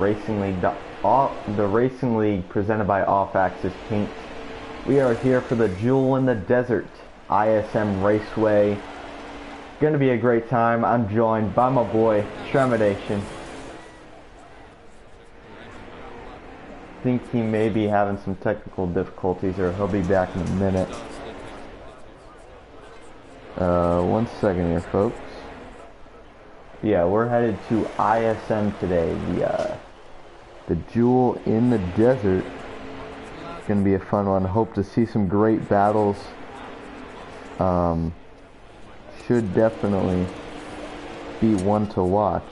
Racing League, the Racing League presented by Off Axis Paints. We are here for the Jewel in the Desert ISM Raceway. Gonna be a great time. I'm joined by my boy Tremidation. Think he may be having some technical difficulties, or he'll be back in a minute. 1 second here, folks. Yeah, we're headed to ISM today. The Jewel in the Desert. It's gonna be a fun one. Hope to see some great battles. Should definitely be one to watch.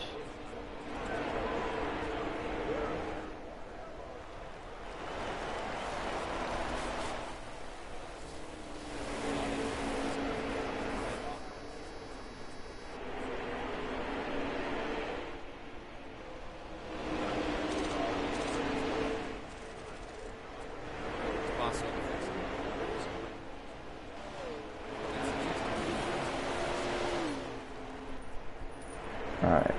Alright.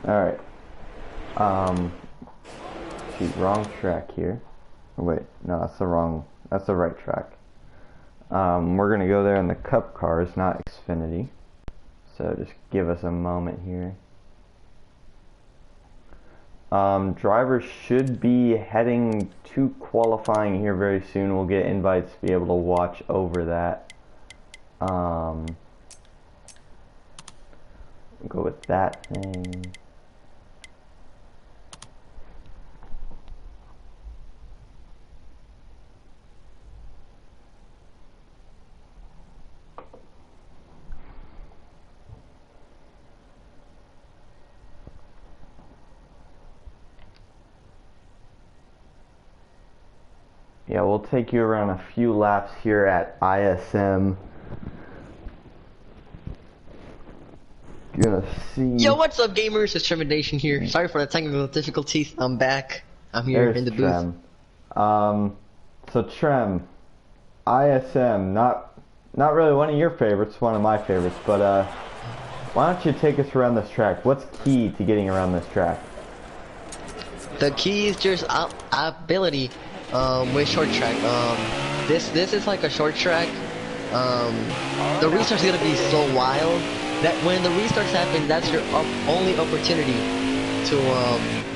Alright. Shoot, wrong track here. Oh, wait, no, that's the right track. We're gonna go there in the Cup cars, not Xfinity. So just give us a moment here. Drivers should be heading to qualifying here very soon. We'll get invites to be able to watch over that. We'll go with that thing. Yeah, we'll take you around a few laps here at ISM. Gonna see. Yo, what's up, gamers? It's Tremidation here. Sorry for the technical difficulties. I'm back. I'm here in the booth. Trem. So Trem, ISM, not really one of your favorites, one of my favorites, but why don't you take us around this track? What's key to getting around this track? The key is just ability. With short track. This is like a short track. The restart's gonna be so wild that when the restarts happen, that's your only opportunity to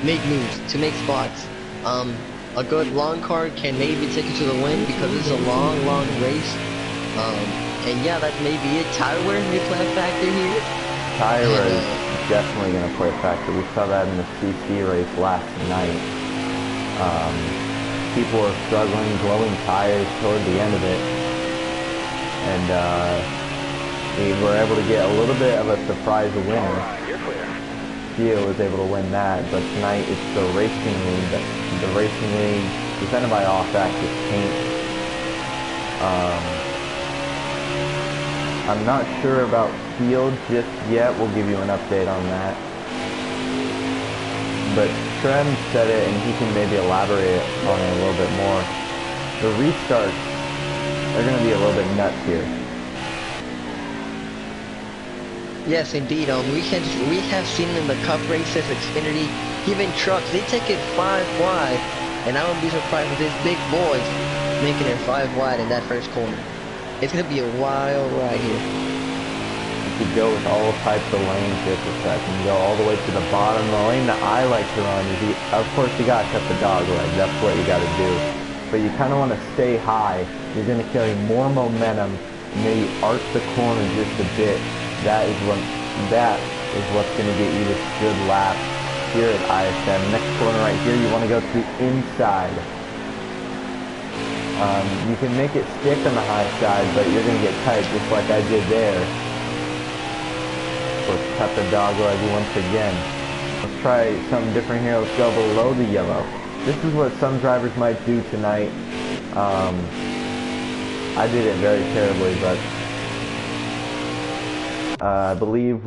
make moves, to make spots. A good long car can maybe take you to the win because it's a long race. And yeah, that's maybe it. Tire wear may play a factor here. Tire wear is definitely gonna play a factor. We saw that in the CC race last night. People are struggling, glowing tires toward the end of it, and we were able to get a little bit of a surprise winner. Gio was able to win that, but tonight it's the Racing League. The Racing League presented by Off Axis Paint. I'm not sure about field just yet. We'll give you an update on that. But Trem said it, and he can maybe elaborate on it a little bit more. The restarts are going to be a little bit nuts here. Yes, indeed. We have seen in the Cup races, Xfinity, even trucks, they take it 5 wide, and I wouldn't be surprised with these big boys making it 5 wide in that first corner. It's going to be a wild ride here. You could go with all types of lanes here for track. You can go all the way to the bottom. The lane that I like to run is, of course, you gotta cut the dog leg. That's what you gotta do. But you kind of want to stay high. You're gonna carry more momentum. Maybe arch the corner just a bit. That is what's gonna get you this good lap here at ISM. Next corner right here, you want to go to the inside. You can make it stick on the high side, but you're gonna get tight just like I did there. Let's cut the dog leg once again. Let's try something different here. Let's go below the yellow. This is what some drivers might do tonight. I did it very terribly, but I believe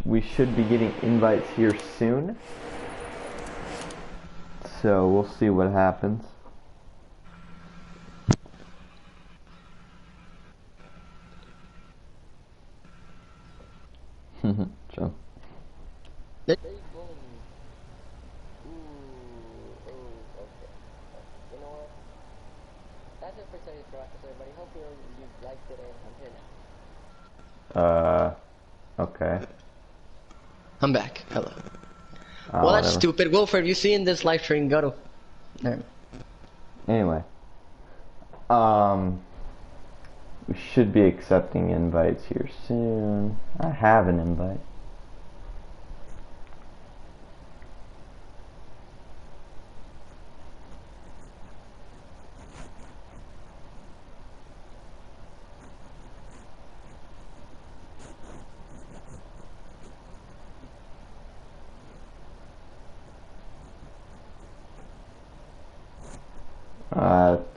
we should be getting invites here soon. So we'll see what happens. Jump. There you go. Ooh, ooh, okay. You know what? That's it for today's broadcast, everybody. Hope you liked it, and I'm here now. Okay. I'm back. Hello. Oh, Well, that's whatever. stupid. Wilfred, you see in this live stream, go to... There. Anyway. We should be accepting invites here soon. I have an invite.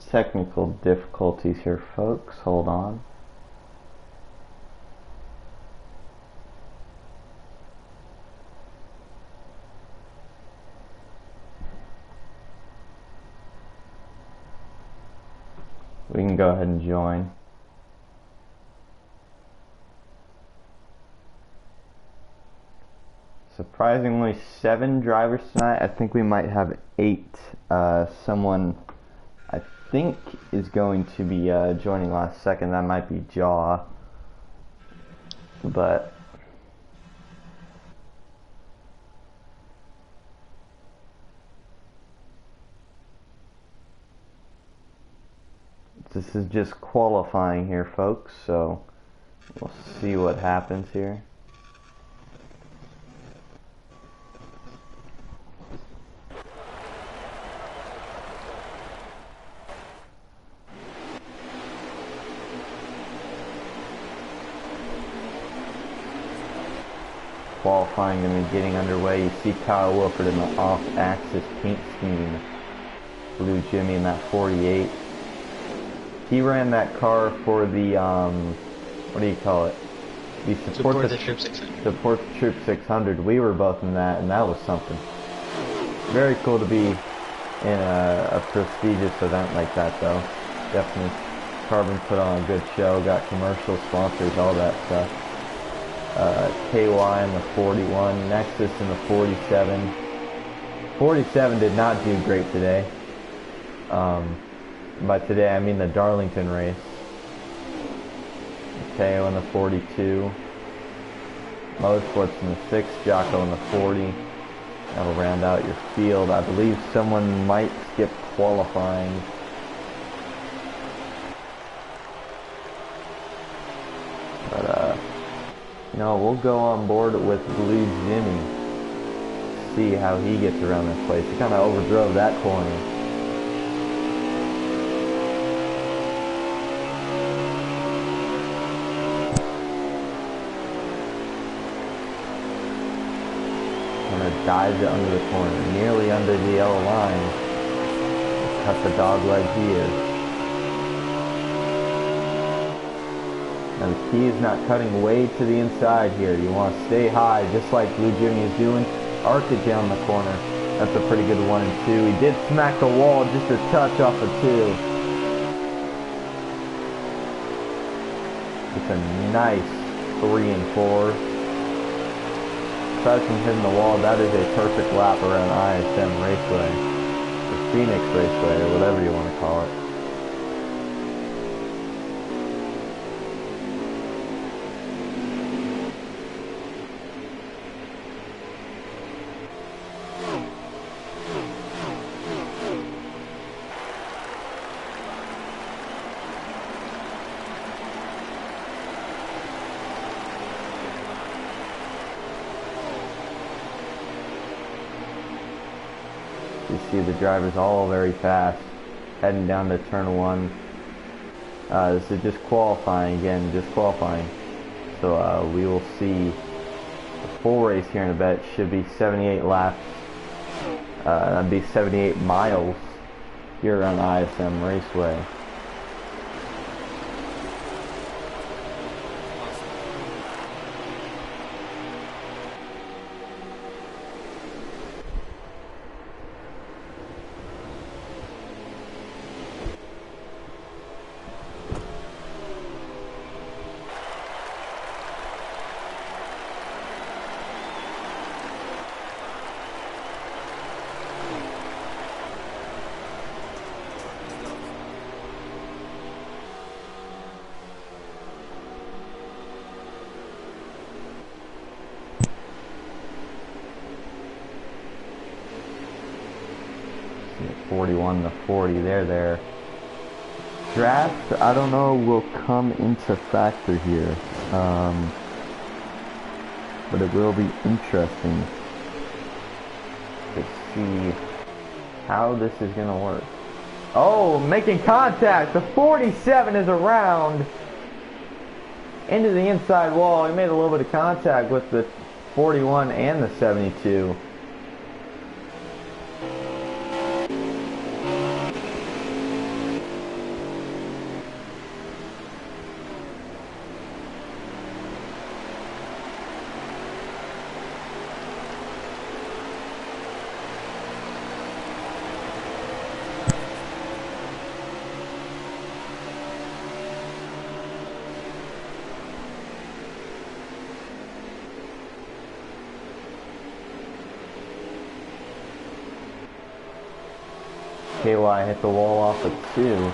Technical difficulties here, folks. Hold on. We can go ahead and join. Surprisingly, 7 drivers tonight. I think we might have 8. Someone I think is going to be joining last second. That might be Jaw. But this is just qualifying here, folks, so we'll see what happens here. Qualifying going to be getting underway. You see Kyle Wilford in the off-axis paint scheme. Blue Jimmy in that 48. He ran that car for the, what do you call it? The Support the Troop 600. Support the Troop 600. We were both in that, and that was something. Very cool to be in a prestigious event like that, though. Definitely. Carbon put on a good show, got commercial sponsors, all that stuff. KY in the 41, Nexus in the 47. 47 did not do great today. By today I mean the Darlington race. Mateo in the 42. Motorsports in the 6, Jocko in the 40. That'll round out your field. I believe someone might skip qualifying. But no, we'll go on board with Blue Jimmy. See how he gets around this place. He kind of overdrove that corner. Kind of dives it under the corner, nearly under the yellow line. Cut the dog leg here. And the key is not cutting way to the inside here. You want to stay high, just like Blue Jimmy is doing. Arc it down the corner. That's a pretty good 1 and 2. He did smack the wall just a touch off of 2. It's a nice 3 and 4. Aside from hitting the wall, that is a perfect lap around ISM Raceway. Or Phoenix Raceway, or whatever you want to call it. You see the drivers all very fast, heading down to turn 1. This is just qualifying again, just qualifying. So we will see the full race here in a bit. Should be 78 laps. That'd be 78 miles here on ISM Raceway. 41 to 40. They're there. Draft, I don't know, will come into factor here. But it will be interesting to see how this is going to work. Oh, making contact. The 47 is around into the inside wall. He made a little bit of contact with the 41 and the 72. KY hit the wall off at 2.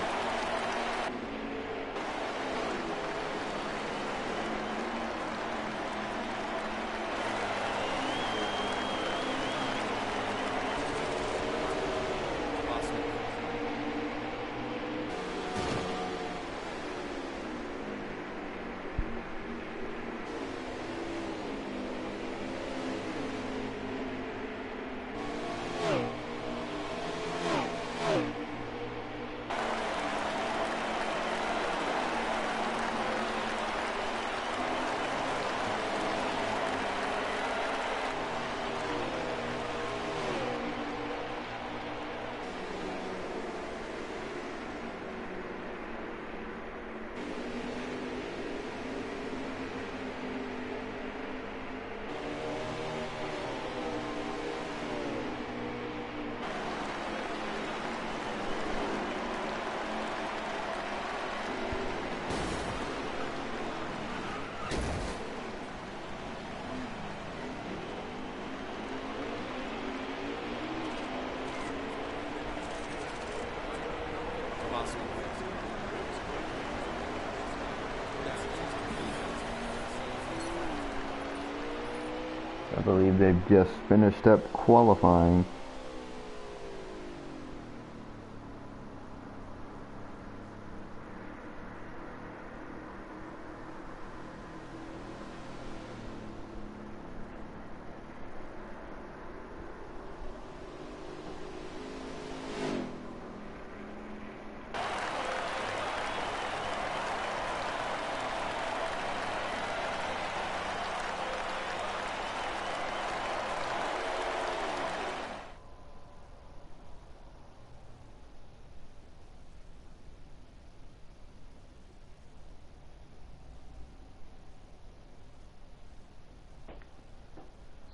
I believe they've just finished up qualifying.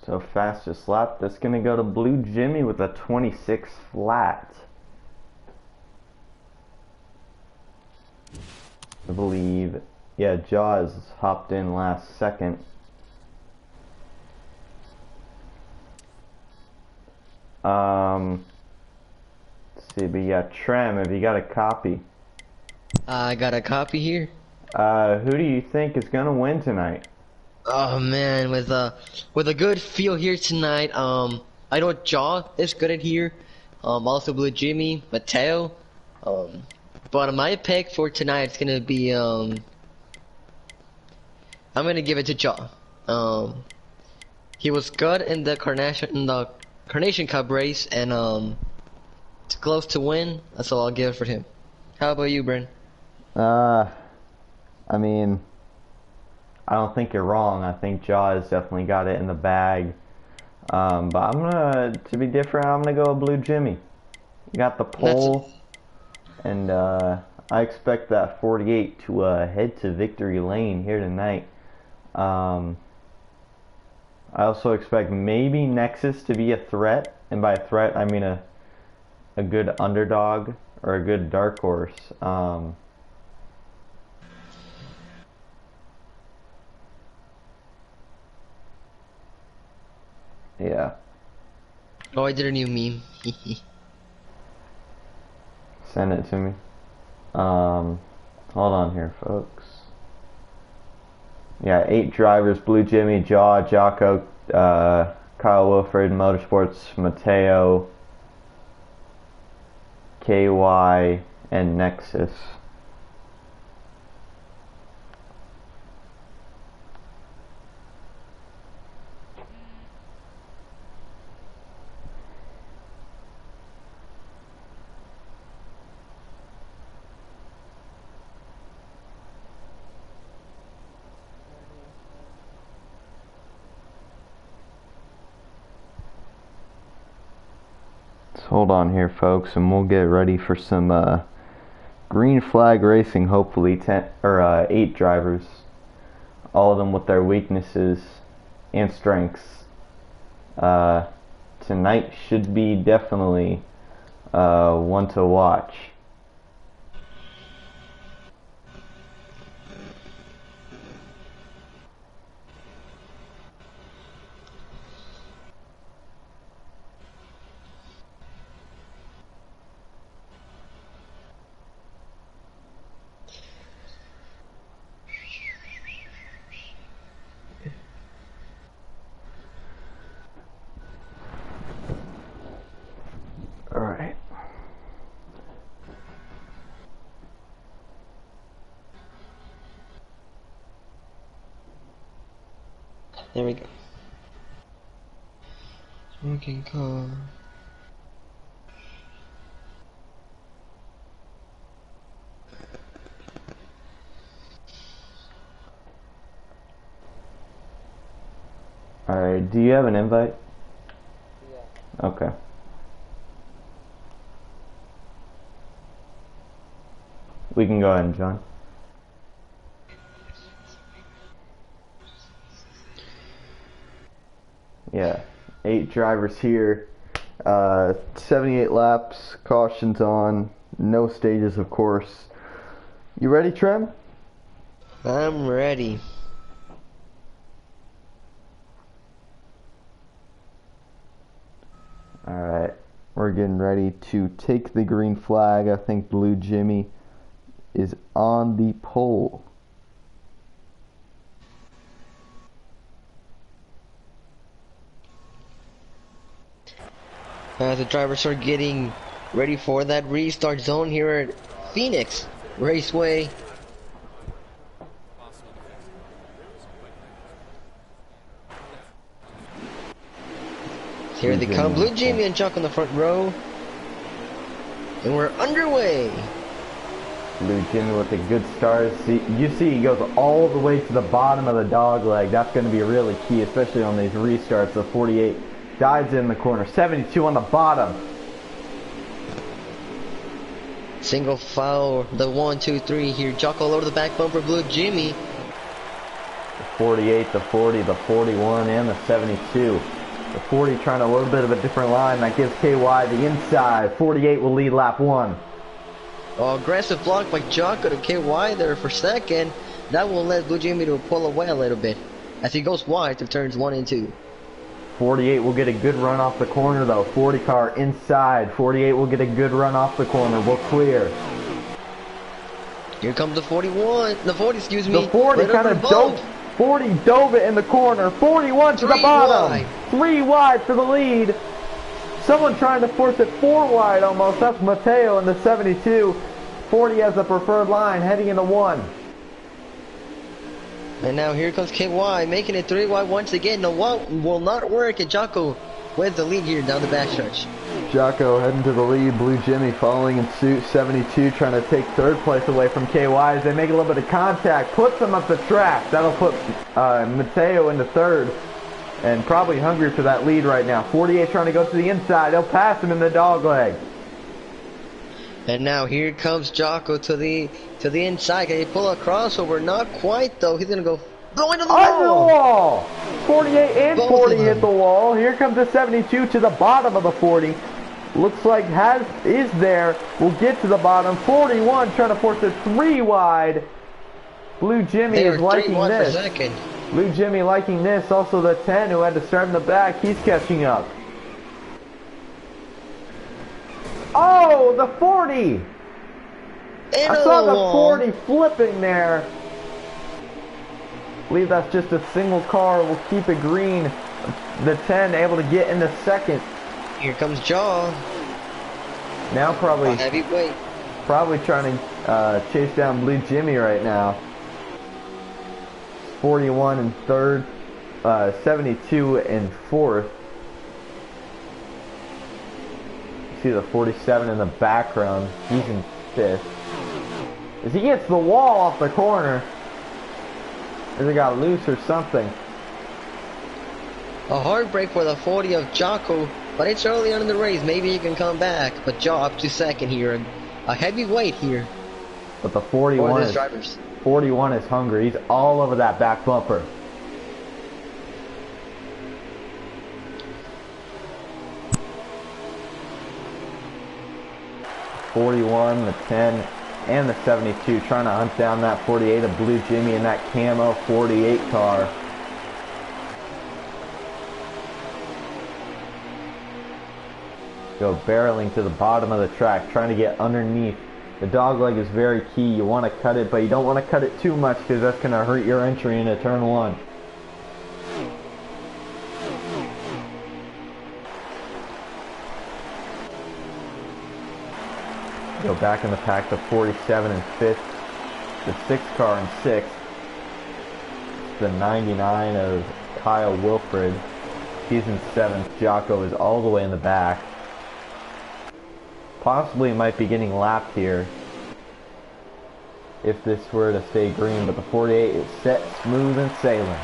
So fastest lap, that's going to go to Blue Jimmy with a 26 flat. I believe, yeah, Jaws hopped in last second. Let's see, but yeah, Trem, have you got a copy? I got a copy here. Who do you think is going to win tonight? Oh man, with a good feel here tonight. I know Jaw is good at here. Also Blue Jimmy, Mateo. But my pick for tonight is gonna be I'm gonna give it to Jaw. He was good in the Carnation Cup race, and it's close to win. That's all I'll give it for him. How about you, Bryn? I mean, I don't think you're wrong. I think Jaws definitely got it in the bag. But I'm to be different, I'm gonna go with Blue Jimmy. You got the pole, and I expect that 48 to head to victory lane here tonight. I also expect maybe Nexus to be a threat, and by a threat I mean a good underdog or a good dark horse. Yeah. Oh, I did a new meme. Send it to me. Hold on here, folks. Yeah, 8 drivers: Blue Jimmy, Jaw, Jocko, Kyle Wilfred, Motorsports, Mateo, KY, and Nexus. Hold on here, folks, and we'll get ready for some green flag racing. Hopefully 10 or 8 drivers, all of them with their weaknesses and strengths. Tonight should be definitely one to watch. Alright. There we go. Smoking car. Alright, do you have an invite? Yeah. Okay. We can go ahead, John. Yeah, 8 drivers here, 78 laps, cautions on, no stages of course. You ready, Trem? I'm ready. Alright, we're getting ready to take the green flag. I think Blue Jimmy is on the pole. As the drivers are getting ready for that restart zone here at Phoenix Raceway. Here they come, Blue Jimmy and Chuck on the front row. And we're underway. Blue Jimmy with a good start. You see he goes all the way to the bottom of the dog leg. That's going to be really key, especially on these restarts. The 48 dives in the corner. 72 on the bottom. Single foul, the 1, 2, 3 here. Chuck all over the back bumper, Blue Jimmy. The 48, the 40, the 41, and the 72. The 40 trying a little bit of a different line. That gives KY the inside. 48 will lead lap 1. Oh, aggressive block by Jocko to KY there for second. That will let Blue Jimmy to pull away a little bit as he goes wide to turns 1 and 2. 48 will get a good run off the corner though. 40 car inside. 48 will get a good run off the corner. We'll clear. Here comes the 41. The 40, excuse me. The 40 kind of dove. 40 dove it in the corner. 41 to the bottom. Wide. 3 wide for the lead. Someone trying to force it 4 wide almost. That's Mateo in the 72. 40 has the preferred line heading into 1. And now here comes KY making it 3 wide once again. The one will not work, and Jocko wins the lead here down the backstretch. Jocko heading to the lead. Blue Jimmy following in suit. 72 trying to take 3rd place away from KY as they make a little bit of contact. Puts them up the track. That'll put Mateo into 3rd. And probably hungry for that lead right now. 48 trying to go to the inside. They'll pass him in the dog leg. And now here comes Jocko to the inside. Can he pull a crossover? Not quite though. He's gonna go into the Under the wall. wall. 48 and Both 40 of them. hit the wall. Here comes the 72 to the bottom of the 40. Looks like is there. We'll get to the bottom. 41 trying to force it 3 wide. Blue Jimmy They is are liking 3 wide for this. second. Blue Jimmy liking this. Also the 10 who had to start in the back. He's catching up. Oh, the 40. I saw the 40 flipping there. I believe that's just a single car. We'll keep it green. The 10 able to get into 2nd. Here comes Jaw. Now A heavyweight. probably trying to chase down Blue Jimmy right now. 41 in third, 72 in fourth. See the 47 in the background. He's in fifth. As he gets the wall off the corner. As it got loose or something. A hard break for the 40 of Jocko, but it's early on in the race. Maybe he can come back. But Jaw up to second here, and a heavyweight here But the for 41 these is drivers. 41 is hungry. He's all over that back bumper. '41, the 10, and the 72 trying to hunt down that 48 of Blue Jimmy in that camo 48 car. Go barreling to the bottom of the track, trying to get underneath. The dogleg is very key. You want to cut it, but you don't want to cut it too much because that's going to hurt your entry into turn one. Go back in the pack to 47 in fifth. The 6 car in sixth. The 99 of Kyle Wilfred. He's in seventh. Jocko is all the way in the back. Possibly might be getting lapped here if this were to stay green, but the 48 is set, smooth, and sailing.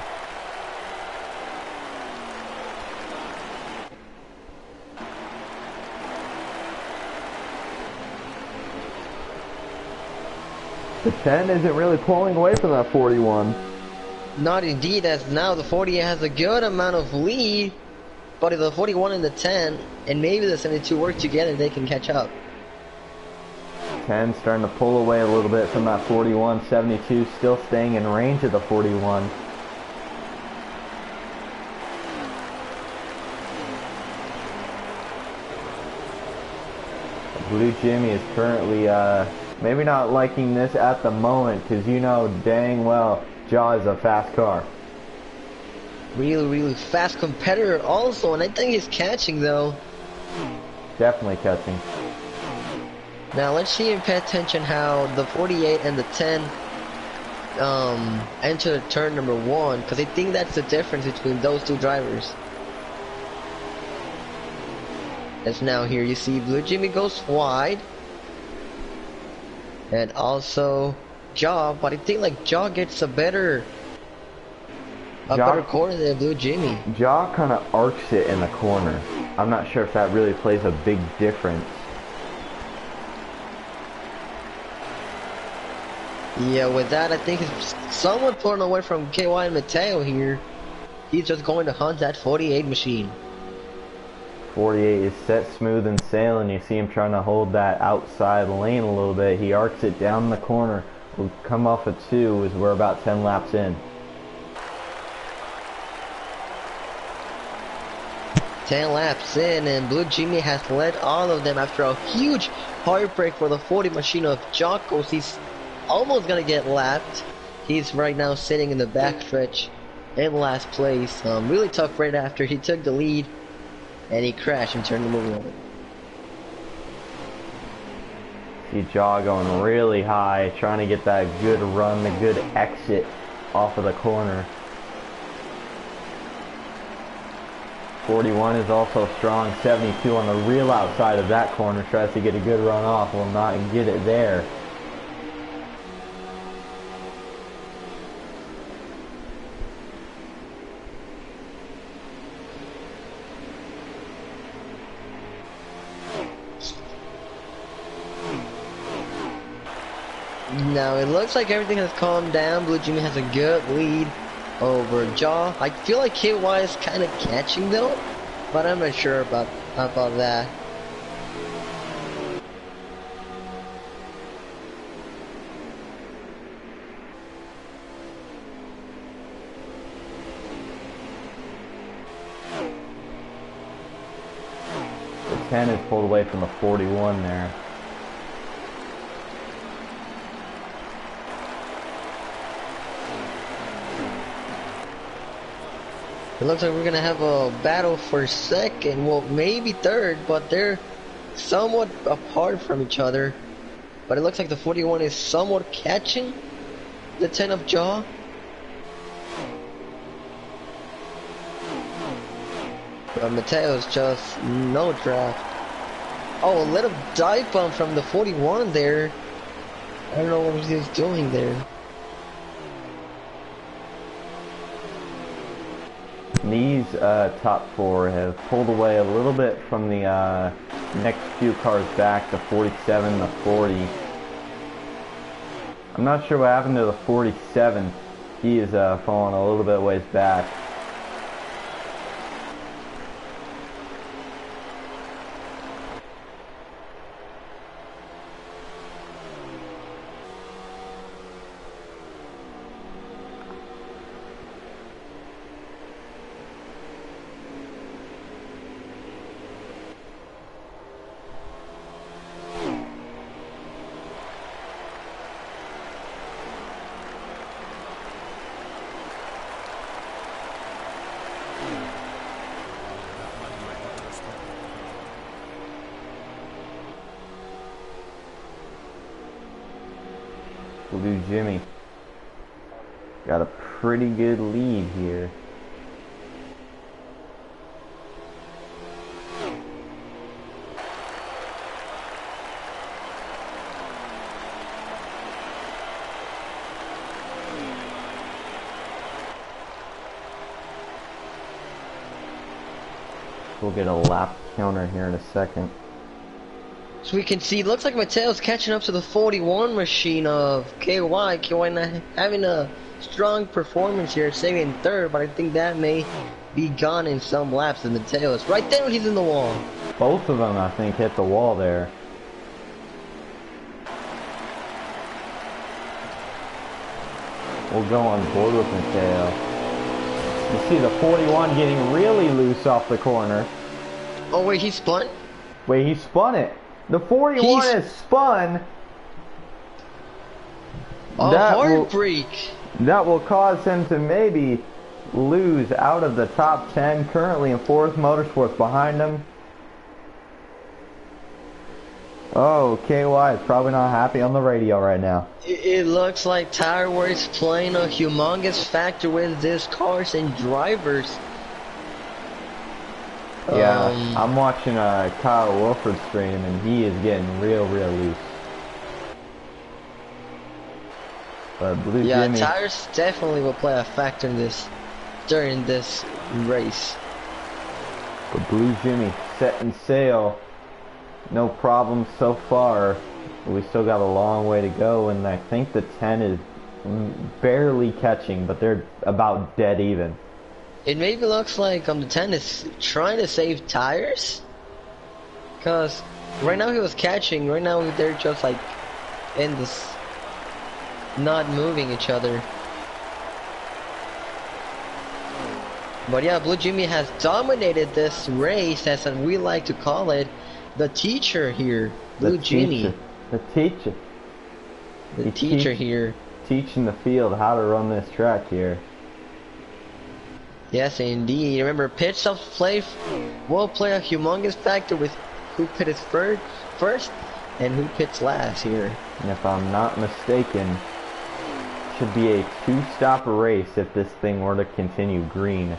The 10 isn't really pulling away from that 41. Not indeed, as now the 48 has a good amount of lead, but if the 41 and the 10, and maybe the 72 work together, they can catch up. 10 starting to pull away a little bit from that 41. 72 still staying in range of the 41. Blue Jimmy is currently maybe not liking this at the moment because you know dang well Jaw is a fast car. Really fast competitor also, and I think he's catching though. Definitely catching. Now let's see and pay attention how the 48 and the 10 enter turn number 1, because I think that's the difference between those two drivers. As now here you see Blue Jimmy goes wide, and also Jaw, but I think like Jaw gets a better corner than Blue Jimmy. Jaw kind of arcs it in the corner. I'm not sure if that really plays a big difference. Yeah, with that I think it's somewhat pulling away from KY and Mateo here. He's just going to hunt that 48 machine. 48 is set, smooth, and sailing. You see him trying to hold that outside lane a little bit. He arcs it down the corner. We'll come off of 2 as we're about 10 laps in. 10 laps in, and Blue Jimmy has led all of them after a huge heartbreak for the 40 machine of Jocko. He's almost gonna get lapped. He's right now sitting in the backstretch in last place. Really tough right after he took the lead, and he crashed and turned number 1. See Jaw going really high, trying to get that good run, the good exit off of the corner. 41 is also strong. 72 on the real outside of that corner, tries to get a good run off, will not get it there. Now it looks like everything has calmed down. Blue Jimmy has a good lead over Jaw. I feel like KY is kind of catching though, but I'm not sure about that. The 10 is pulled away from the 41 there. It looks like we're gonna have a battle for second, well maybe third, but they're somewhat apart from each other, but it looks like the 41 is somewhat catching the 10 of Jaw. But Mateo's just no draft. Oh, a little dive bomb from the 41 there. I don't know what he's doing there. These top four have pulled away a little bit from the next few cars back, the 47, the 40. I'm not sure what happened to the 47. He is falling a little bit ways back. Blue Jimmy got a pretty good lead here. We'll get a lap counter here in a second. So we can see, looks like Mateo's catching up to the 41 machine of KY. KY not having a strong performance here, saving third, but I think that may be gone in some laps. And Mateo is right there, he's in the wall. Both of them, I think, hit the wall there. We'll go on board with Mateo. You see the 41 getting really loose off the corner. Oh wait, he spun? Wait, he spun it. The 41 is spun. A heartbreak. That will cause him to maybe lose out of the top 10. Currently in fourth, Motorsports behind him. Oh, KY is probably not happy on the radio right now. It looks like Tire Works playing a humongous factor with this cars and drivers. Yeah, I'm watching Kyle Wolford stream, and he is getting real loose. But Blue Jimmy, tires definitely will play a factor in this during this race. But Blue Jimmy setting sail, no problem so far. We still got a long way to go, and I think the 10 is barely catching, but they're about dead even. It maybe looks like the 10 is trying to save tires, because right now he was catching, right now they're just like in this, not moving each other. But yeah, Blue Jimmy has dominated this race, as we like to call it, the teacher here, Blue Jimmy. The teacher. The teacher here. Teaching the field how to run this track here. Yes, indeed. Remember, pit stops will play a humongous factor with who pits first and who pits last here. And if I'm not mistaken, it should be a two-stop race if this thing were to continue green.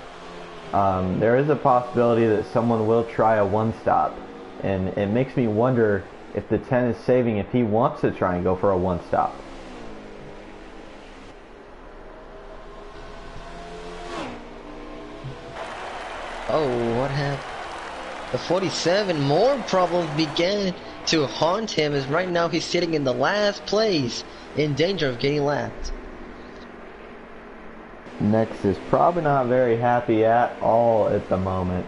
There is a possibility that someone will try a one-stop, and it makes me wonder if the 10 is saving if he wants to try and go for a one-stop. Oh, what happened? The 47, more problems began to haunt him, as right now he's sitting in the last place, in danger of getting lapped. Next is probably not very happy at all at the moment.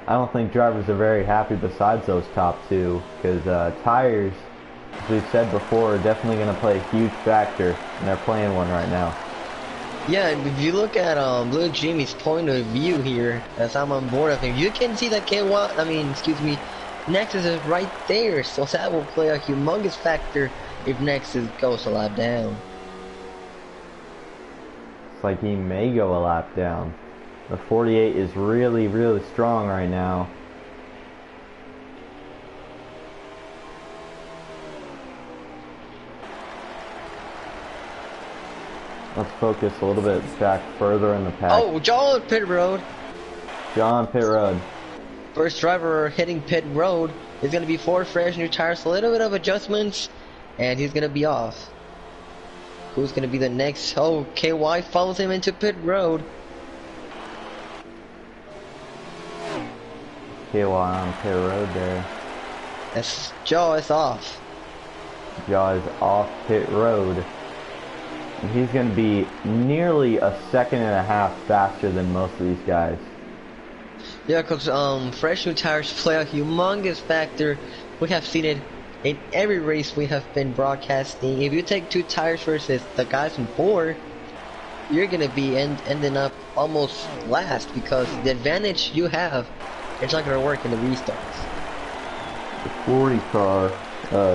I don't think drivers are very happy besides those top two, because tires, as we've said before, are definitely going to play a huge factor, and they're playing one right now. Yeah, if you look at Blue Jimmy's point of view here, as I'm on board of him, you can see that Nexus is right there, so that will play a humongous factor if Nexus goes a lap down. It's like he may go a lap down. The 48 is really strong right now. Let's focus a little bit back further in the pack. Oh, John pit road. John pit road. First driver hitting pit road is going to be four fresh new tires, a little bit of adjustments, and he's going to be off. Who's going to be the next? Oh, KY follows him into pit road. KY on pit road there. That's Jaw is off. Jaw is off pit road. And he's going to be nearly a second and a half faster than most of these guys. Yeah, because fresh new tires play a humongous factor. We have seen it in every race we have been broadcasting. If you take two tires versus the guys in four, you're going to be ending up almost last because the advantage you have, it's not going to work in the restarts. The 40 car,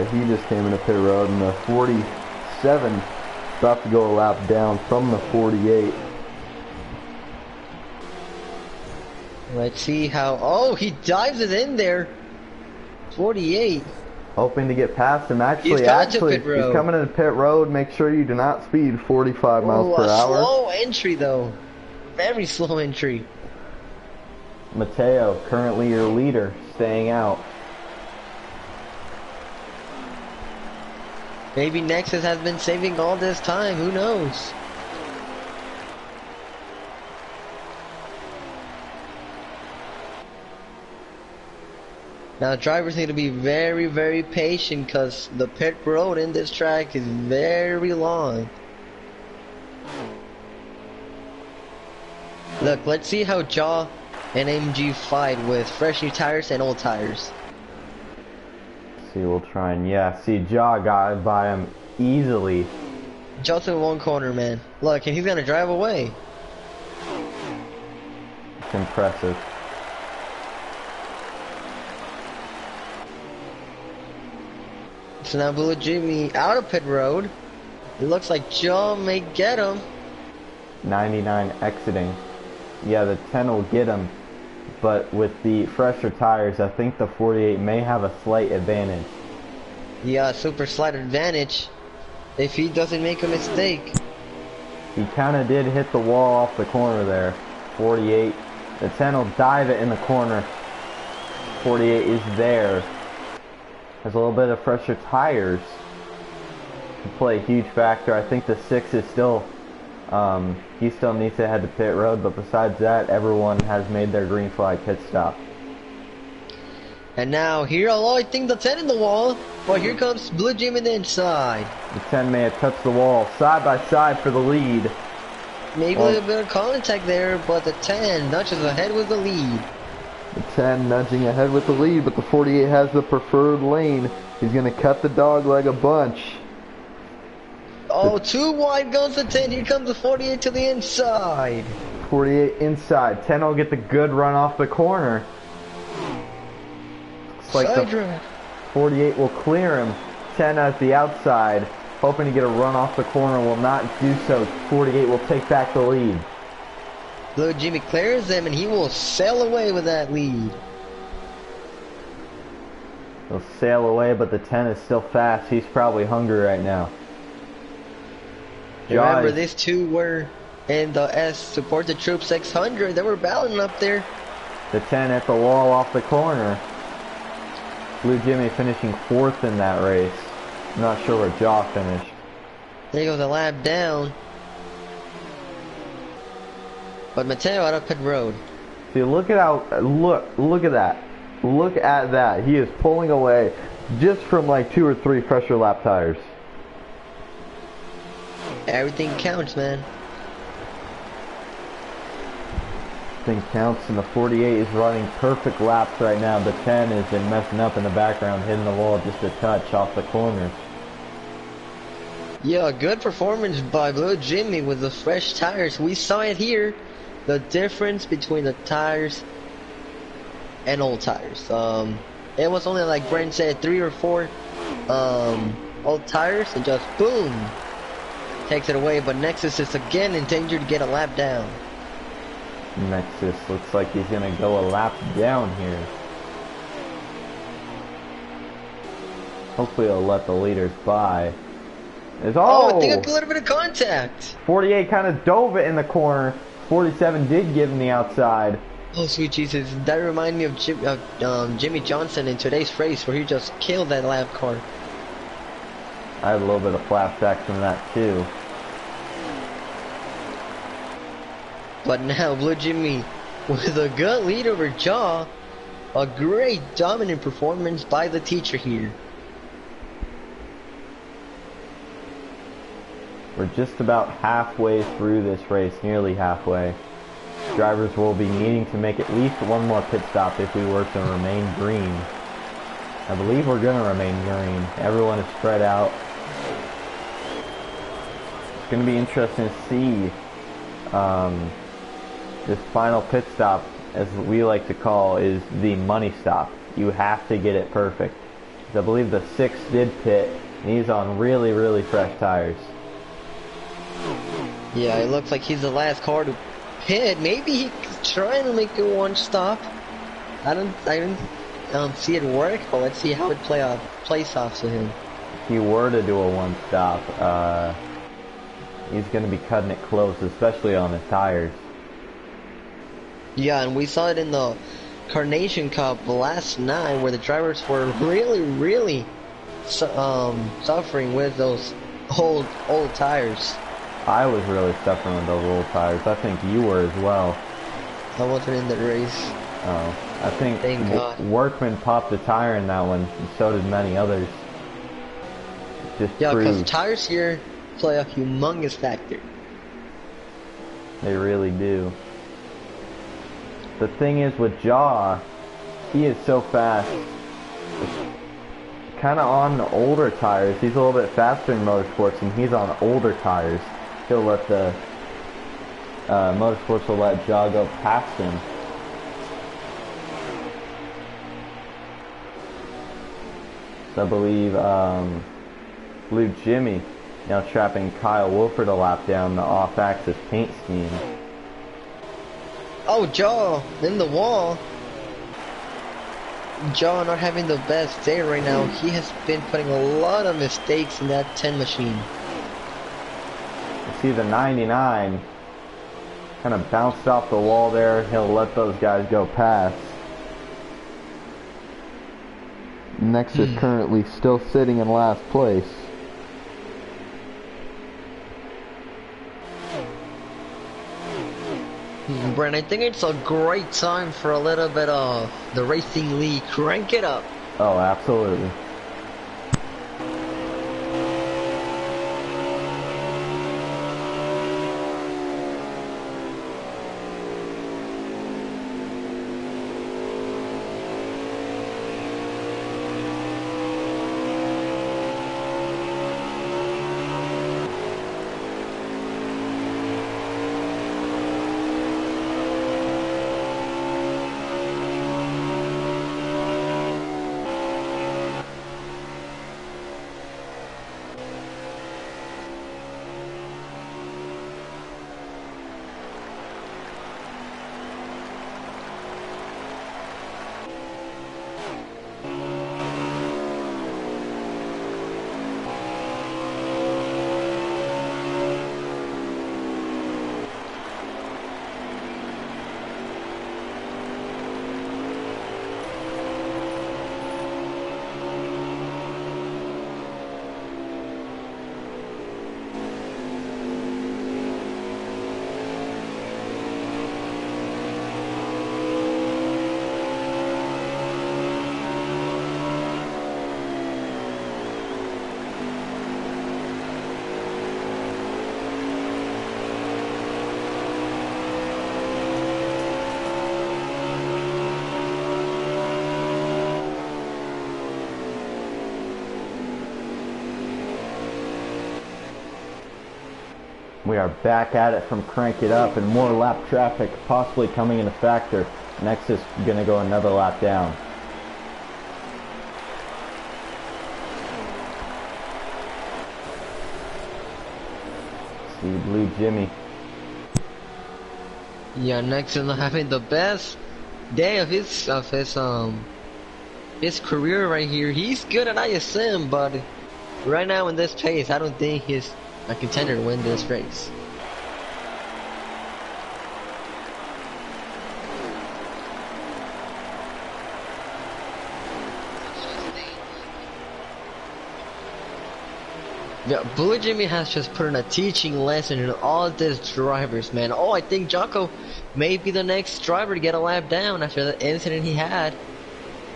he just came into pit road, and the 47 about to go a lap down from the 48. Let's see how... Oh, he dives it in there. 48. Hoping to get past him. Actually, he's coming into pit road. Make sure you do not speed 45 miles per hour. Slow entry, though. Very slow entry. Mateo, currently your leader, staying out. Maybe Nexus has been saving all this time. Who knows? Now drivers need to be very, very patient because the pit road in this track is very long. Look, let's see how Jaw and MG fight with fresh new tires and old tires. See, we'll try and see, Jaw got by him easily. Jaw's in one corner, man. Look, and he's gonna drive away. It's impressive. So now Blue Jimmy out of pit road. It looks like Jaw may get him. 99 exiting. Yeah, the 10 will get him. But with the fresher tires, I think the 48 may have a slight advantage. Yeah, super slight advantage if he doesn't make a mistake. He kind of did hit the wall off the corner there. 48. The 10 will dive it in the corner. 48 is there. Has a little bit of fresher tires to play a huge factor. I think the 6 is still, he still needs to head to pit road, but besides that, everyone has made their green flag pit stop. And now here, I think the 10 in the wall, but here comes Blue Jim in the inside. The 10 may have touched the wall, side by side for the lead. Maybe a little bit of contact there, but the 10 nudges ahead with the lead. The 10 nudging ahead with the lead, but the 48 has the preferred lane. He's going to cut the dog leg a bunch. Oh, too wide goes the 10. Here comes the 48 to the inside. 48 inside. 10 will get the good run off the corner. Looks like the 48 will clear him. 10 at the outside, hoping to get a run off the corner, will not do so. 48 will take back the lead. Blue Jimmy clears him, and he will sail away with that lead. He'll sail away, but the 10 is still fast. He's probably hungry right now. Remember, these two were in the S Support the Troops 600. They were battling up there. The 10 at the wall off the corner. Blue Jimmy finishing 4th in that race. I'm not sure where Jaw finished. There goes a lap down. But Mateo out of pit road. See, look at how, look at that. Look at that. He is pulling away just from like 2 or 3 pressure lap tires. Everything counts, man. Everything counts, and the 48 is running perfect laps right now. The 10 has been messing up in the background, hitting the wall just a touch off the corner. Yeah, good performance by Blue Jimmy with the fresh tires. We saw it here. The difference between the tires and old tires. It was only, like Brent said, 3 or 4 old tires, and just boom, takes it away. But Nexus is again in danger to get a lap down. Nexus looks like he's gonna go a lap down here. Hopefully he'll let the leaders by. Is Oh, I think I got a little bit of contact. 48 kind of dove it in the corner. 47 did give him the outside. Oh, sweet Jesus. That reminded me of Jimmy Johnson in today's race where he just killed that lap car. I had a little bit of flashbacks from that too. But now Blue Jimmy with a good lead over Jaw. A great dominant performance by the teacher here. We're just about halfway through this race, nearly halfway. Drivers will be needing to make at least one more pit stop if we were to remain green. I believe we're going to remain green. Everyone is spread out. It's going to be interesting to see this final pit stop, as we like to call, is the money stop. You have to get it perfect. I believe the 6 did pit, and he's on really, really fresh tires. Yeah, it looks like he's the last car to pit. Maybe he's trying to make it one stop. I don't see it work, but let's see how it plays off to him. If he were to do a one stop, he's going to be cutting it close, especially on his tires. Yeah, and we saw it in the Carnation Cup last night where the drivers were really suffering with those old tires. I was really suffering with those old tires. I think you were as well. I wasn't in the race. Oh, I think Thank God. Workman popped a tire in that one, and so did many others. Yeah, because tires here play a humongous factor. They really do. The thing is with Jaw, he is so fast. Kind of on the older tires. He's a little bit faster in Motorsports, and he's on older tires. He'll let the Motorsports will let Jaw go past him. So I believe Blue Jimmy now trapping Kyle Wolford a lap down the off-axis paint scheme. Oh, Jaw in the wall. Jaw not having the best day right now. He has been putting a lot of mistakes in that 10 machine. You see the 99 kind of bounced off the wall there. He'll let those guys go past. Next is currently still sitting in last place. Brent, I think it's a great time for a little bit of the Racing League. Crank it up. Oh, absolutely. We are back at it from Crank It Up, and more lap traffic possibly coming into factor. Next is going to go another lap down. See Blue Jimmy. Yeah, next is having the best day of his career right here. He's good at ISM, but right now in this pace, I don't think he's a contender to win this race. Yeah, Blue Jimmy has just put in a teaching lesson in all these drivers, man. Oh, I think Jocko may be the next driver to get a lap down after the incident he had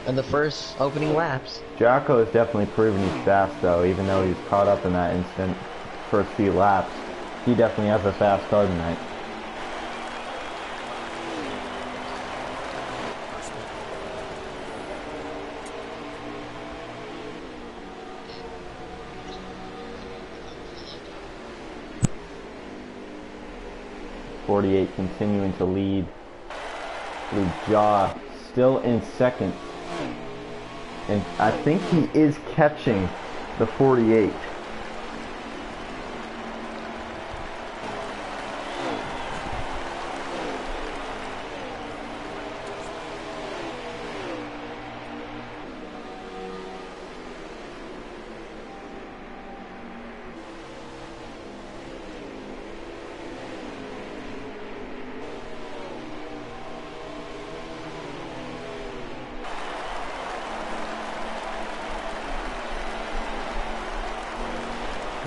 in the first opening laps. Jocko has definitely proven he's fast, though, even though he's caught up in that incident first few laps. He definitely has a fast car tonight. .48 continuing to lead. Jaw still in second. And I think he is catching the 48.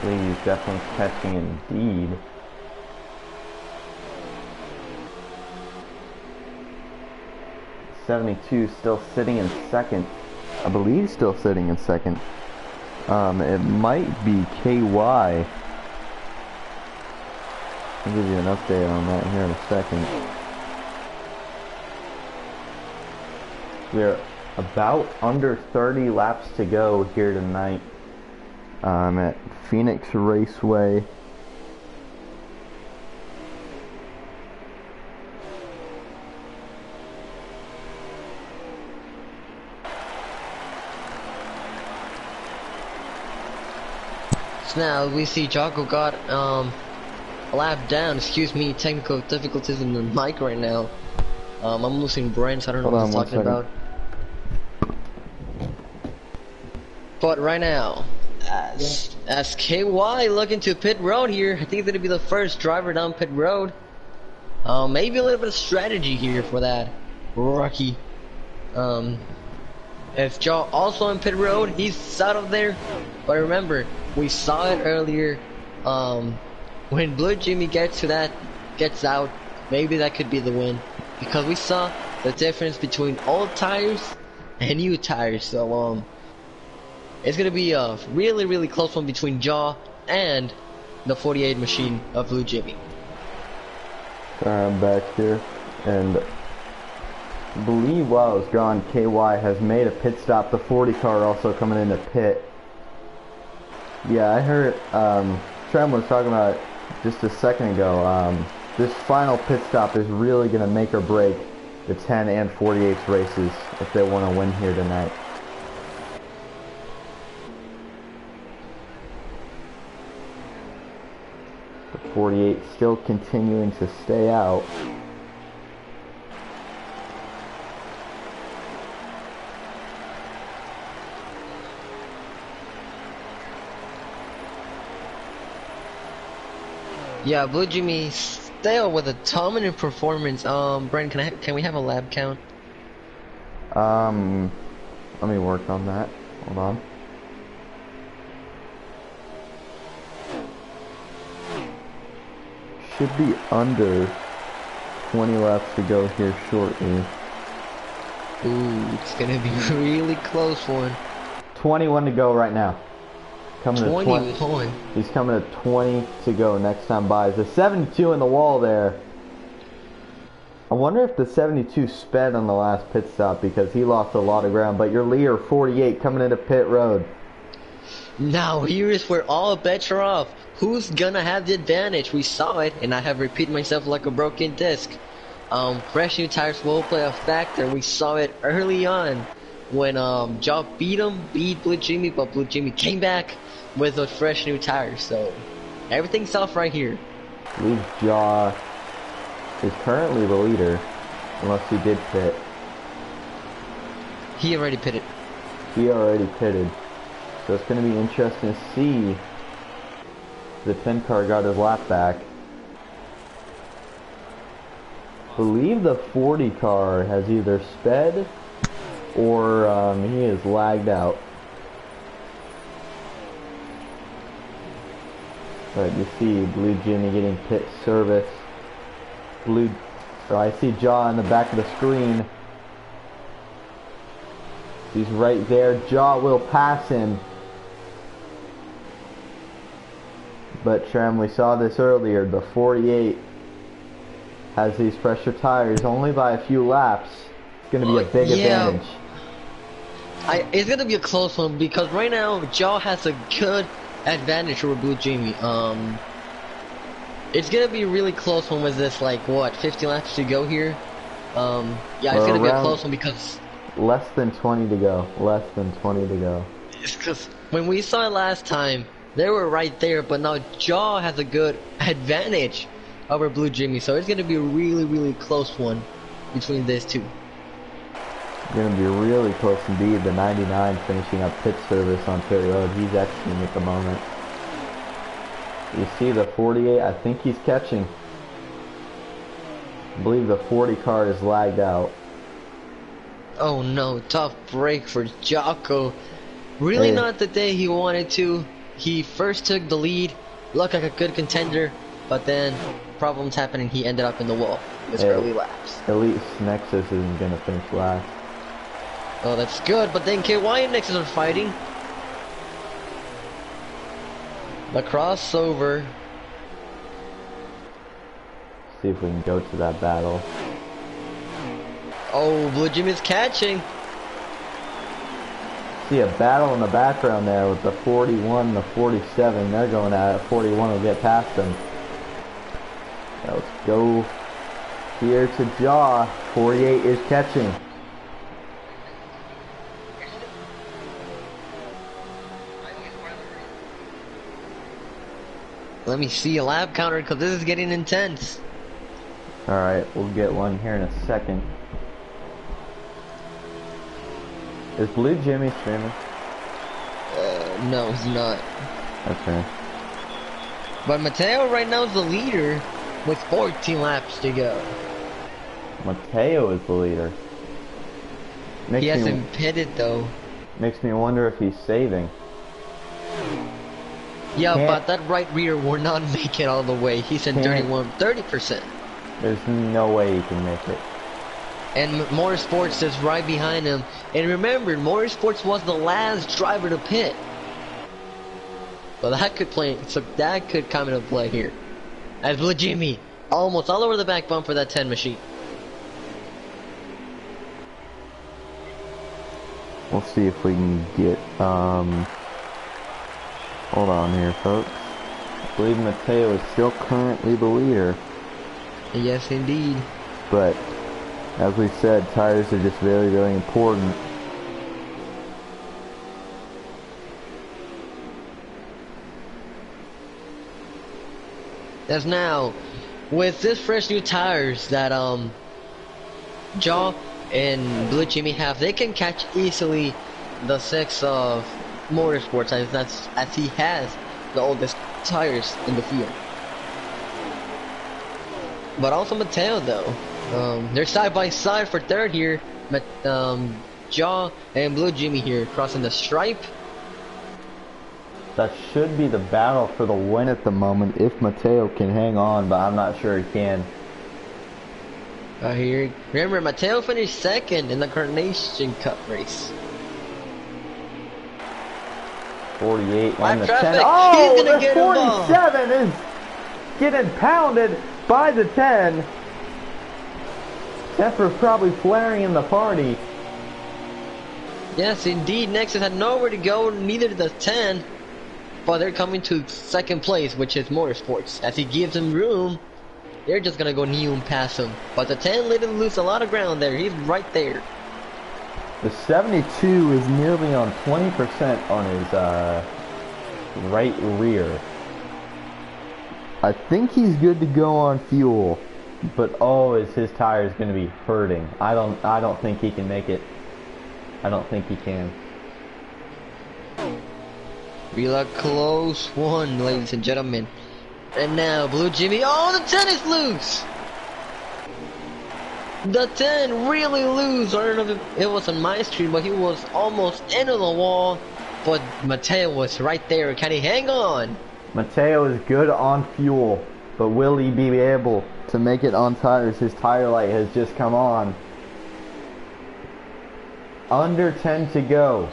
He's definitely catching indeed. .72 still sitting in second. I believe still sitting in second. It might be KY. I'll give you an update on that here in a second. We're about under 30 laps to go here tonight. At Phoenix Raceway. So now we see Jocko got a lap down. Excuse me, technical difficulties in the mic right now. I'm losing Brent, so I don't know what he's talking about. But right now, as KY looking to pit road here, I think he's gonna be the first driver down pit road. Maybe a little bit of strategy here for that rookie. If Joe also in pit road, he's out of there. But remember, we saw it earlier. When Blue Jimmy gets out, maybe that could be the win, because we saw the difference between old tires and new tires. So it's gonna be a really close one between Jaw and the 48 machine of Blue Jimmy. I'm back here, and I believe while it's gone, KY has made a pit stop. The 40 car also coming into pit. Yeah, I heard Trem was talking about it just a second ago. This final pit stop is really gonna make or break the 10 and 48 races if they want to win here tonight. The 48 still continuing to stay out. Yeah, Blue Jimmy still with a dominant performance. Brent, can we have a lap count? Let me work on that. Hold on. Should be under 20 laps to go here shortly. Ooh, it's gonna be a really close one. 21 to go right now. Coming to 21. He's coming to 20 to go next time by. There's a 72 in the wall there. I wonder if the 72 sped on the last pit stop because he lost a lot of ground. But your leader, 48, coming into pit road. Now here's where all bets are off. Who's gonna have the advantage? We saw it, and I have repeated myself like a broken disc. Fresh new tires will play a factor. We saw it early on when Jaw beat Blue Jimmy, but Blue Jimmy came back with a fresh new tires. So everything's off right here. I believe Jaw is currently the leader, unless he did pit. He already pitted. He already pitted. So it's going to be interesting to see. The 10 car got his lap back. I believe the 40 car has either sped or he is lagged out. But you see Blue Jimmy getting pit service. I see Jaw in the back of the screen. He's right there. Jaw will pass him. But Trem, we saw this earlier. The 48 has these pressure tires only by a few laps. It's going to be a big advantage. It's going to be a close one because right now Jaw has a good advantage over Blue Jimmy. It's gonna be a really close one with this, like, what, 50 laps to go here? Yeah, it's gonna be a close one because... Less than 20 to go. Less than 20 to go. It's because when we saw it last time, they were right there, but now Jaw has a good advantage over Blue Jimmy, so it's gonna be a really, really close one between these two. It's going to be really close indeed. The 99 finishing up pit service on pit road. He's exiting at the moment. You see the 48, I think he's catching. I believe the 40 car is lagged out. Oh no, tough break for Jocko. Really not the day he wanted to. He first took the lead, looked like a good contender, but then problems happened and he ended up in the wall with early laps. Elite Nexus isn't going to finish last. Oh, that's good, but then KY and Nexus are fighting. The crossover. See if we can go to that battle. Oh, Blue Jimmy's catching. See a battle in the background there with the 41 and the 47. They're going at it. 41 will get past them. Now let's go here to Jaw. 48 is catching. Let me see a lap counter because this is getting intense. Alright, we'll get one here in a second. Is Blue Jimmy streaming? No, he's not. Okay. But Mateo right now is the leader with 14 laps to go. Mateo is the leader. He hasn't pitted though. Makes me wonder if he's saving. Yeah, but that right rear will not make it all the way. He's in 30%. There's no way he can make it. And Motorsports is right behind him. And remember, Motorsports was the last driver to pit. So that could come into play here. As Blue Jimmy almost all over the back bumper that 10 machine. We'll see if we can get hold on here, folks. I believe Mateo is still currently the leader. Yes, indeed. But, as we said, tires are just very, very important. As now, with this fresh new tires that Jaw and Blue Jimmy have, they can catch easily the 6 of Motorsports as he has the oldest tires in the field. But also Mateo though, they're side by side for third here. Jaw and Blue Jimmy here crossing the stripe. That should be the battle for the win at the moment if Mateo can hang on, but I'm not sure he can. Here, remember Mateo finished second in the Carnation Cup race. 48 and the traffic. 10. Oh, He's gonna the get 47 is getting pounded by the 10. Zephyr's probably flaring in the party. Yes, indeed. Nexus had nowhere to go, neither did the 10. But they're coming to second place, which is Motorsports. As he gives him room, they're just gonna go knee and pass him. But the 10 let him lose a lot of ground there. He's right there. The 72 is nearly on 20% on his right rear. I think he's good to go on fuel, but oh, is his tires going to be hurting? I don't think he can make it. I don't think he can. Be a close one, ladies and gentlemen. And now, Blue Jimmy. Oh, the 10 is loose! The 10 really loose. I don't know if it was on my stream, but he was almost into the wall. But Mateo was right there. Can he hang on? Mateo is good on fuel, but will he be able to make it on tires? His tire light has just come on. Under 10 to go.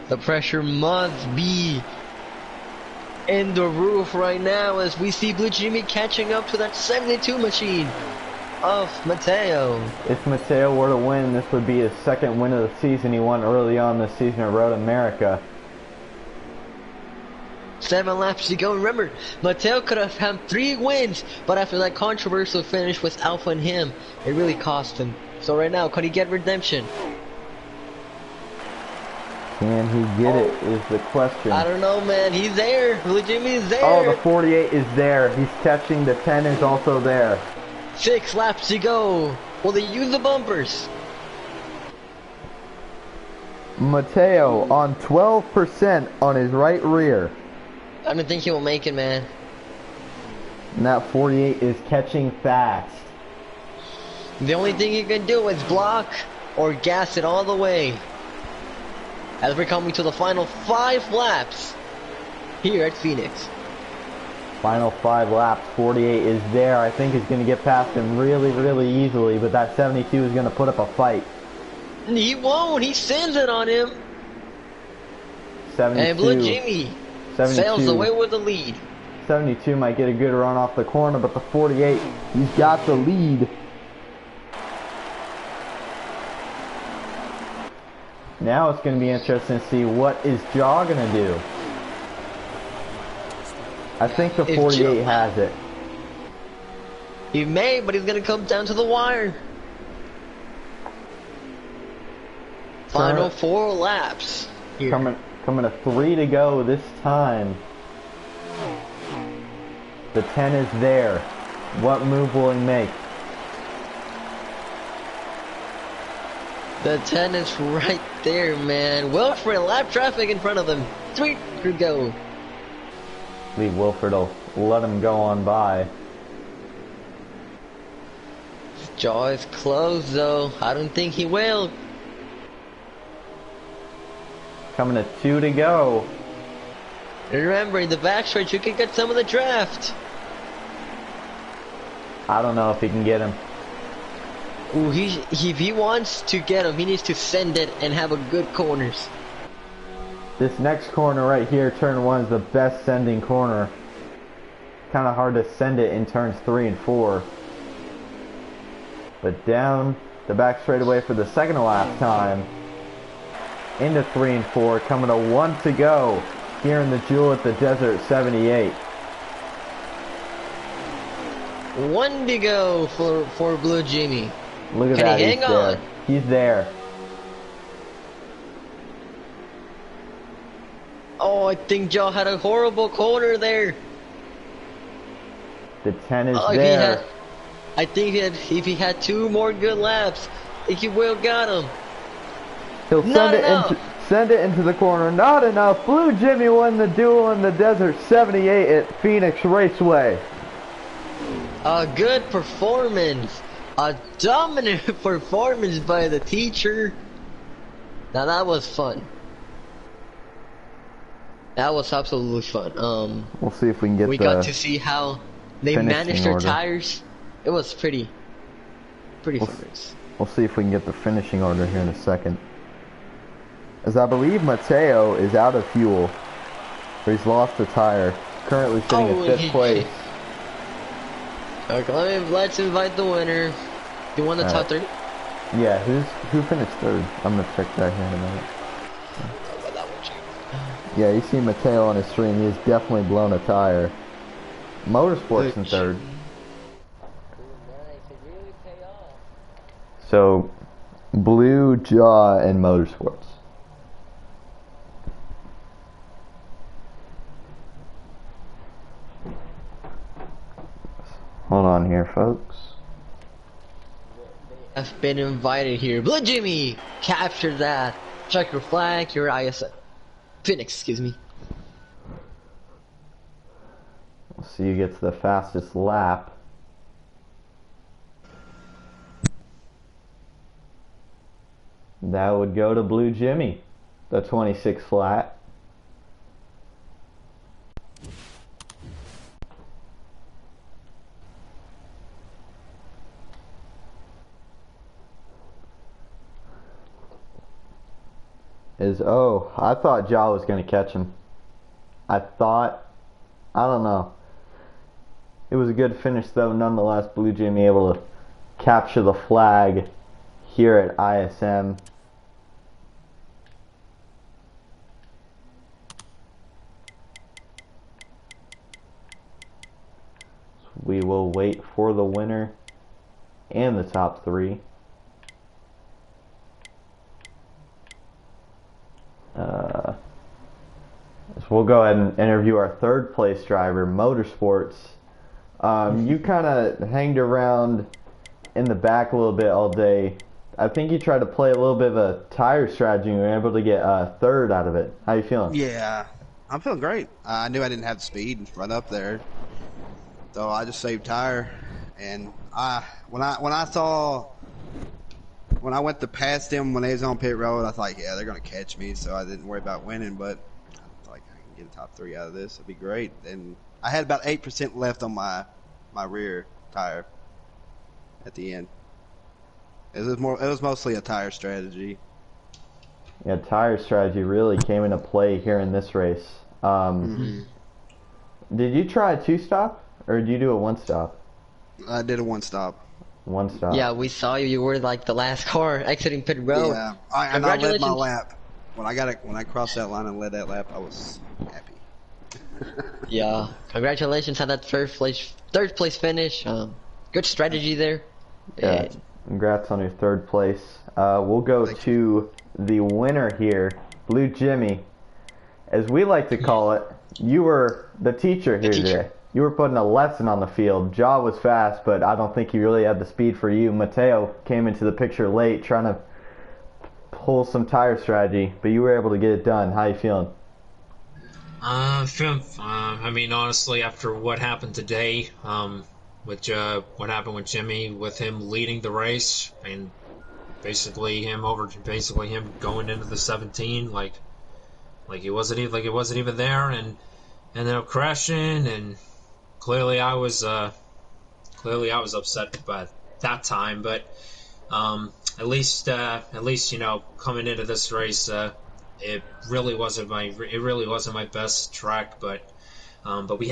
The pressure must be in the roof right now as we see Blue Jimmy catching up to that 72 machine of Mateo. If Mateo were to win, this would be his second win of the season. He won early on this season at Road America. 7 laps to go. Remember, Mateo could have had 3 wins, but after that controversial finish with Alpha and him, it really cost him. So right now, could he get redemption? Can he get it is the question. I don't know, man. He's there. Blue Jimmy's there. Oh, the 48 is there. He's catching. The 10 is also there. 6 laps to go. Will they use the bumpers? Mateo on 12% on his right rear. I don't think he will make it, man. And that 48 is catching fast. The only thing he can do is block or gas it all the way. As we're coming to the final 5 laps here at Phoenix. Final 5 laps, 48 is there. I think he's going to get past him really, really easily, but that 72 is going to put up a fight. He won't. He sends it on him. 72. And Blue Jimmy 72. sails away with the lead. 72 might get a good run off the corner, but the 48, he's got the lead. Now it's going to be interesting to see what is Jaw going to do. I think the 48 has it. He may, but he's going to come down to the wire. Final 4 laps here. Coming to 3 to go this time. The 10 is there. What move will he make? The 10 is right there, man. Wilfred, lap traffic in front of him. 3 to go. I believe Wilfred will let him go on by. Jaw is closed, though. I don't think he will. Coming to 2 to go. And remember, in the backstretch, you can get some of the draft. I don't know if he can get him. Ooh, if he wants to get him, he needs to send it and have a good corners. This next corner right here, turn 1, is the best sending corner. Kind of hard to send it in turns 3 and 4. But down the back straightaway for the second to last time. Into 3 and 4, coming to 1 to go here in the Jewel at the Desert 78. 1 to go for Blue Jimmy. Look at Can that, he hang on? there. He's there. Oh, I think Joe had a horrible corner there. The 10 is there. I think if he had 2 more good laps, he will got him. He'll send it into the corner. Not enough. Blue Jimmy won the duel in the Desert 78 at Phoenix Raceway. A good performance. A dominant performance by the teacher. Now that was fun. That was absolutely fun. We'll see if we can get. We got to see how they managed their tires. It was pretty fun race. We'll see if we can get the finishing order here in a second. As I believe Mateo is out of fuel, or he's lost a tire. Currently sitting in 5th place. Okay, let's invite the winner. You won the top 3? Yeah, who finished 3rd? I'm gonna check that here in a minute. Yeah, you see Mateo on his stream. He has definitely blown a tire. Motorsports in 3rd. So, Blue, Jaw, and Motorsports. Hold on here, folks. Have been invited here. Blue Jimmy, capture that. Check your flag, your ISO. Phoenix, excuse me. We'll see who gets the fastest lap. That would go to Blue Jimmy, the 26 flat. I thought Ja was going to catch him. I don't know. It was a good finish though, nonetheless. Blue Jimmy able to capture the flag here at ISM. We will wait for the winner and the top three. So we'll go ahead and interview our third place driver, Motorsports. You kind of hanged around in the back a little bit all day. I think you tried to play a little bit of a tire strategy and you were able to get a third out of it. How you feeling? Yeah, I'm feeling great. I knew I didn't have the speed to run up there, so I just saved tire. And when I went to pass them when they was on pit road, I thought, yeah, they're gonna catch me, so I didn't worry about winning. But I thought I can get a top 3 out of this. It'd be great. And I had about 8% left on my rear tire at the end. It was mostly a tire strategy. Yeah, tire strategy really came into play here in this race. Did you try a 2-stop or did you do a 1-stop? I did a 1-stop. 1-stop. Yeah, we saw you. You were like the last car exiting pit road. Yeah, and I led my lap. When I crossed that line and led that lap, I was happy. Yeah, congratulations on that third place finish. Good strategy there. Yeah, congrats on your third place. We'll go to the winner here, Blue Jimmy. As we like to call it, you were the teacher here today. You were putting a lesson on the field. Ja was fast, but I don't think he really had the speed for you. Mateo came into the picture late trying to pull some tire strategy, but you were able to get it done. How you feeling? I mean, honestly, after what happened today, with what happened with Jimmy, with him leading the race, and basically him going into the 17, like it wasn't even there, and ended up crashing, and clearly I was upset by that time, but at least coming into this race, it really wasn't my best track, but we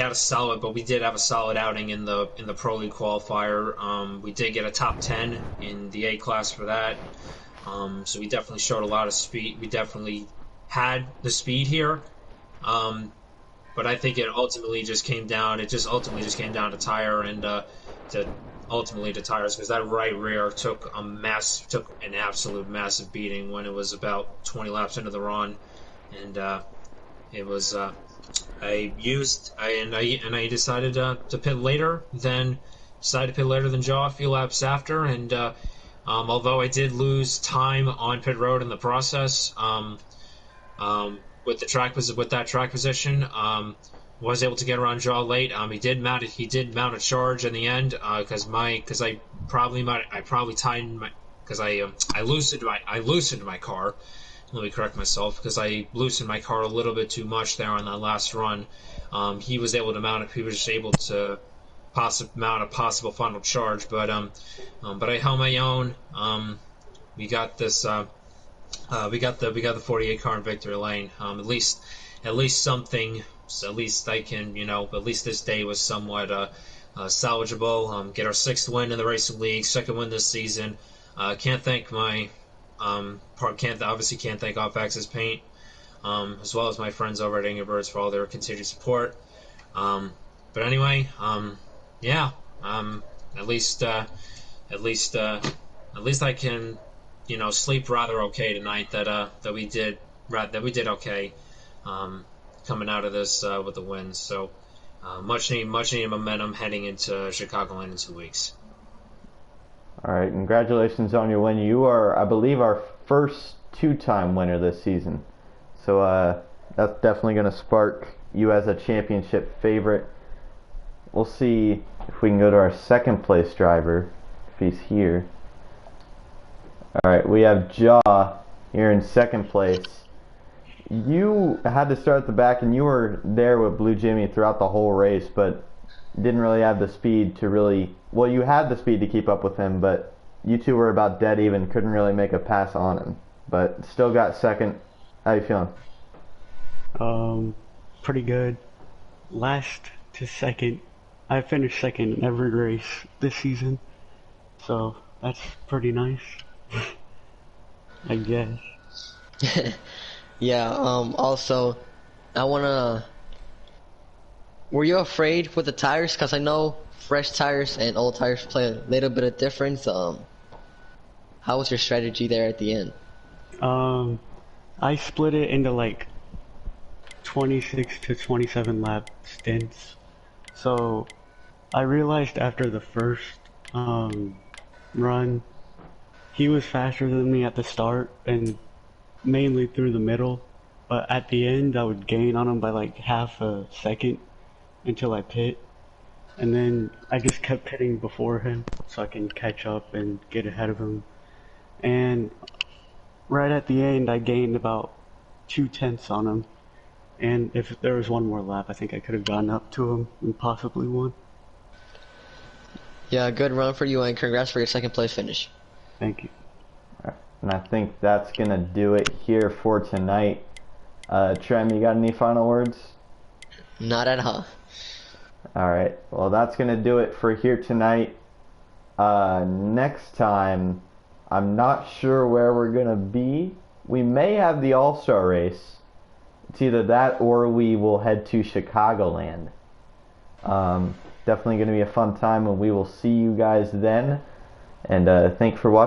did have a solid outing in the Pro League qualifier. We did get a top 10 in the A class for that, so we definitely showed a lot of speed. We definitely had the speed here, but I think it ultimately just came down. It just ultimately just came down to tire and to tires, because that right rear took an absolute massive beating when it was about 20 laps into the run, and it was I decided to pit later than Ja a few laps after, and although I did lose time on pit road in the process, with that track position, was able to get around Ja late. He did mount a charge in the end, because I loosened my car. Let me correct myself, because I loosened my car a little bit too much there on that last run. He was able to mount it. He was just able to mount a possible final charge, but I held my own. We got this. We got the 48 car in victory lane. At least something. So at least I can, at least this day was somewhat salvageable. Get our 6th win in the racing league, 2nd win this season. Can't thank can't thank Off Axis Paint, as well as my friends over at Angry Birds for all their continued support. But anyway, yeah. At least I can, sleep rather okay tonight. That we did okay. Coming out of this with a win, so much needed momentum heading into Chicagoland in 2 weeks. All right, congratulations on your win. You are, I believe, our first 2-time winner this season. So That's definitely going to spark you as a championship favorite. We'll see if we can go to our second place driver, if he's here. Alright, we have Jaw here in second place. You had to start at the back, and you were there with Blue Jimmy throughout the whole race, but didn't really have the speed to really... Well, you had the speed to keep up with him, but you two were about dead even, couldn't really make a pass on him. But still got second. How you feeling? Pretty good. Last to second. I finished second in every race this season, so that's pretty nice. I guess. Yeah, also, I wanna... Were you afraid with the tires? Because I know fresh tires and old tires play a little bit of difference. How was your strategy there at the end? I split it into like 26 to 27 lap stints. So I realized after the first run, he was faster than me at the start and mainly through the middle. But at the end, I would gain on him by like half a second until I pit. And then I just kept pitting before him so I can catch up and get ahead of him. And right at the end, I gained about 2/10 on him. And if there was one more lap, I think I could have gotten up to him and possibly won. Yeah, good run for you, and congrats for your second place finish. Thank you. And I think that's going to do it here for tonight. Trem, you got any final words? Not at all. Alright, well that's going to do it for here tonight. Next time, I'm not sure where we're going to be. We may have the All-Star race. It's either that or we will head to Chicagoland. Definitely going to be a fun time, and we will see you guys then. And thanks for watching.